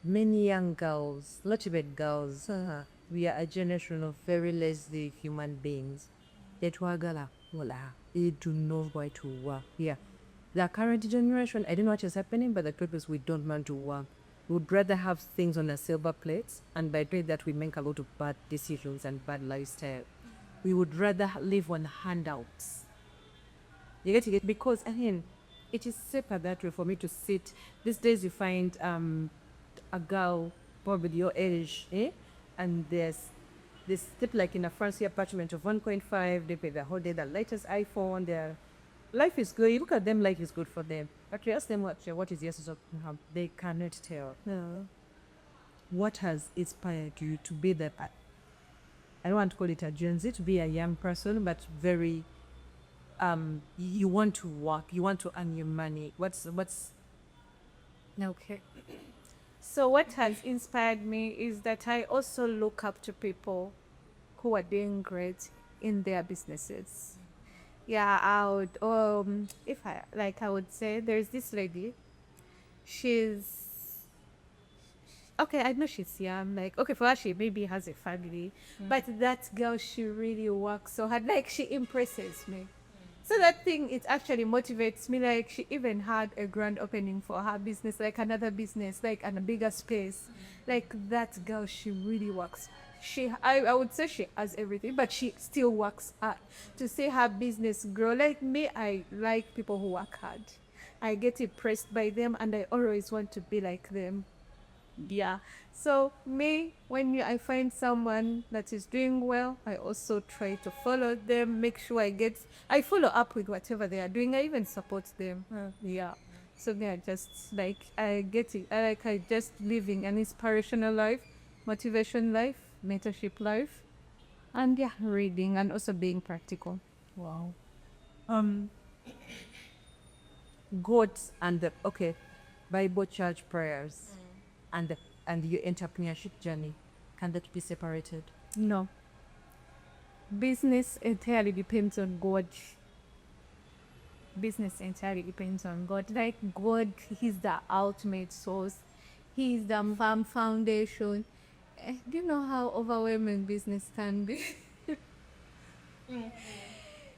many young girls, not even girls, we are a generation of very lazy human beings. Yetwagala wala, they do not want to work. Yeah, the current generation, I don't know what is happening, but the truth is we don't want to work. We would rather have things on a silver plate, and by doing that we make a lot of bad decisions and bad lifestyle. We would rather live on handouts. You get it? Because again, it is safer that way for me to sit. These days you find a girl probably your age, and they sleep like in a fancy apartment of 1.5. They pay the whole day, the latest iPhone. Their life is good. You look at them like it's good for them. But you ask them what is the essence of income, they cannot tell. No. What has inspired you to be that? I don't want to call it a Gen Z, to be a young person, but very you want to work, you want to earn your money. What's Okay. So what has inspired me is that I also look up to people who are doing great in their businesses. Yeah, I would if I would say there's this lady. She's okay, I know she's young. Like, okay, for her, she maybe has a family, but that girl, she really works so hard. Like, she impresses me. So that thing, it actually motivates me. Like, she even had a grand opening for her business, like another business, like in a bigger space. Like, that girl, she really works. I would say she has everything, but she still works hard to see her business grow. Like me, I like people who work hard. I get impressed by them, and I always want to be like them. Yeah. So me, when I find someone that is doing well, I also try to follow them, make sure I follow up with whatever they are doing. I even support them. Yeah. So me, I just like, I get it. I just living an inspirational life, motivation life, mentorship life, and yeah, reading and also being practical. wow? God and the Bible church prayers and your entrepreneurship journey, can that be separated? No. Business entirely depends on God. Business entirely depends on God. Like God, He's the ultimate source. He is the firm foundation. Do you know how overwhelming business can be?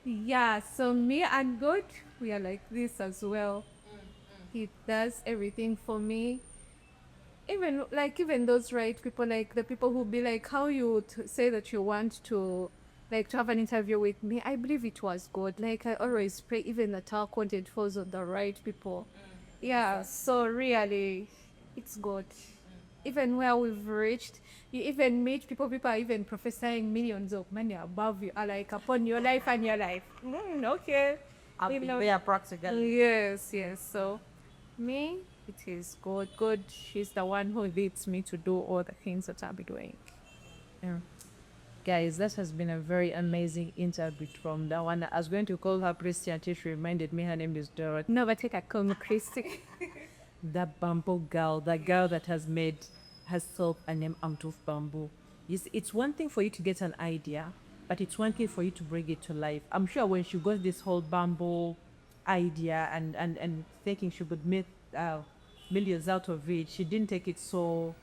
Yeah, so me and God, we are like this as well. He does everything for me. Even those right people, like the people who be like, how you say that you want to like to have an interview with me, I believe it was God. Like I always pray even that our content falls on the right people. Yeah, so really it's God. Even where we've reached, you even meet people are even prophesying millions of money above you, are like upon your life and your life. Okay. I'll You be know, very practical. yes, yes. So me, it is God. God, she's the one who leads me to do all the things that I'll be doing. Yeah. Guys, that has been a very amazing interview from the one. I was going to call her Christian. She reminded me her name is Dorothy. No, but take a come Christy. The bamboo girl, the girl that has made herself a name out of bamboo. It's one thing for you to get an idea, but it's one thing for you to bring it to life. I'm sure when she got this whole bamboo idea and thinking she would make millions out of it, she didn't take it so.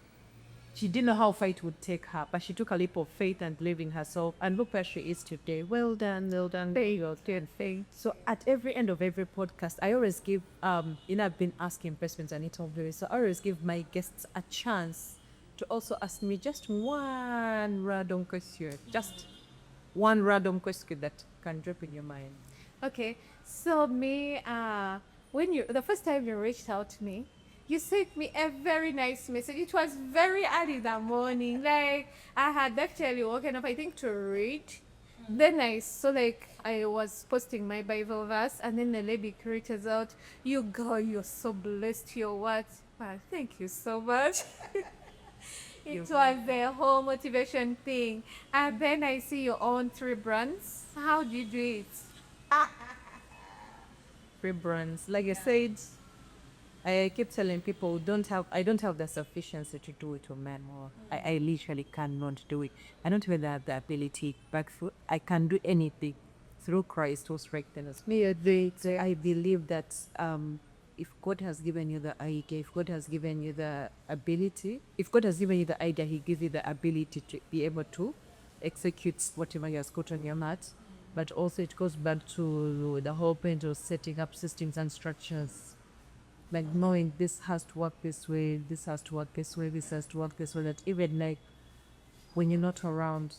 She didn't know how far it would take her, but she took a leap of faith and believed in herself. And look where she is today. Well done, well done. There you go, thing. So at every end of every podcast, I always give I've been asking questions and interviews, so I always give my guests a chance to also ask me just one random question. Just one random question that can drop in your mind. Okay, so me, when the first time you reached out to me, you sent me a very nice message. It was very early that morning. Like I had actually woken up, I think, to read, Then I saw like I was posting my Bible verse, and then the lady created out, "You girl, you're so blessed. You're what?" Wow, thank you so much. It You're was the whole motivation thing. And then I see you own 3 brands. How do you do it? free brands. Like I said, I keep telling people I don't have the sufficiency to do it on my own. I literally cannot do it. I don't even have the ability back through I can do anything through Christ who strengthens me. Me a date. So I believe that if God has given you the idea, if God has given you the ability, if God has given you the idea, He gives you the ability to be able to execute whatever He has put on your mat. But also it goes back to the whole point of setting up systems and structures, like knowing this has to work this way, this has to work this way, this has to work this way. That even like when you're not around,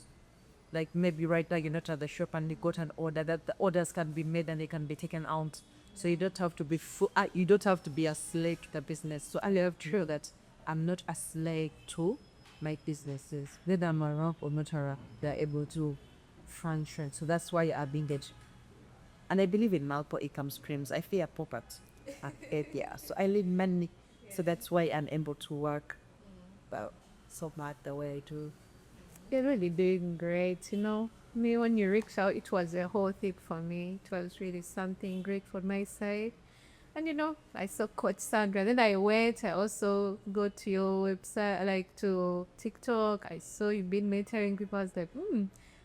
like maybe right now you're not at the shop and you got an order, that the orders can be made and they can be taken out. So you don't have to be you don't have to be a slave to the business. So I have to show that I'm not a slave to my businesses. Whether I'm around or not around, they're able to function. So that's why I've been get. And I believe in multiple income streams. I fear poverty at 8 years. So I live money. So that's why I'm able to work well, so much the way I do. You're really doing great, you know. Me, when you reached out, it was a whole thing for me. It was really something great for my side. And you know, I saw Coach Sandra. Then I went, I also go to your website, like to TikTok. I saw you been mentoring people. I was like,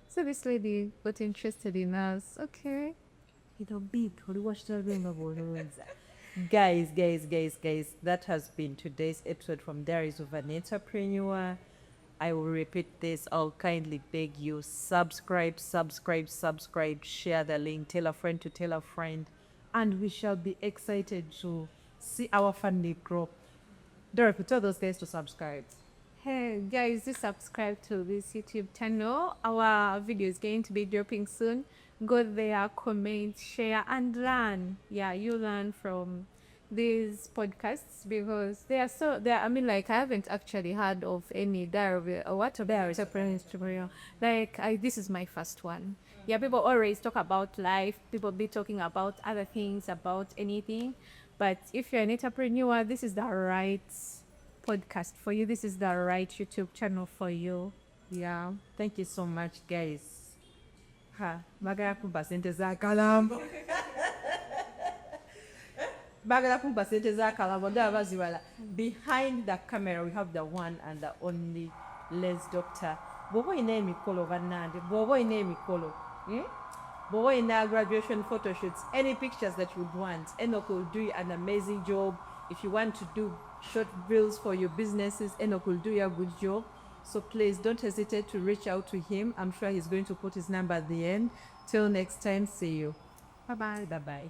so this lady got interested in us. Okay. It'll be guys, that has been today's episode from Diaries of an Entrepreneur. I will repeat this. I'll kindly beg you, subscribe, share the link, tell a friend to tell a friend, and we shall be excited to see our family grow. Dorothy, tell those guys to subscribe. Hey guys, do subscribe to this YouTube channel. Our video is going to be dropping soon. Go there, comment, share, and learn. Yeah, you learn from these podcasts because I mean, like, I haven't actually heard of any diary or what about entrepreneurial. Like, this is my first one. Yeah, people always talk about life. People be talking about other things, about anything. But if you're an entrepreneur, this is the right podcast for you. This is the right YouTube channel for you. Yeah. Thank you so much, guys. Bagala kumpa sente za kalambo. Bagala kumpa sente za kalambo. Behind the camera, we have the one and the only Les Doctor. Bobo ine mikolo vanande. Bobo ine mikolo. Bobo ine graduation photo shoots. Any pictures that you would want. Enoch will do an amazing job. If you want to do short reels for your businesses, Enoch will do a good job. So please don't hesitate to reach out to him. I'm sure he's going to put his number at the end. Till next time, see you. Bye bye. Bye-bye.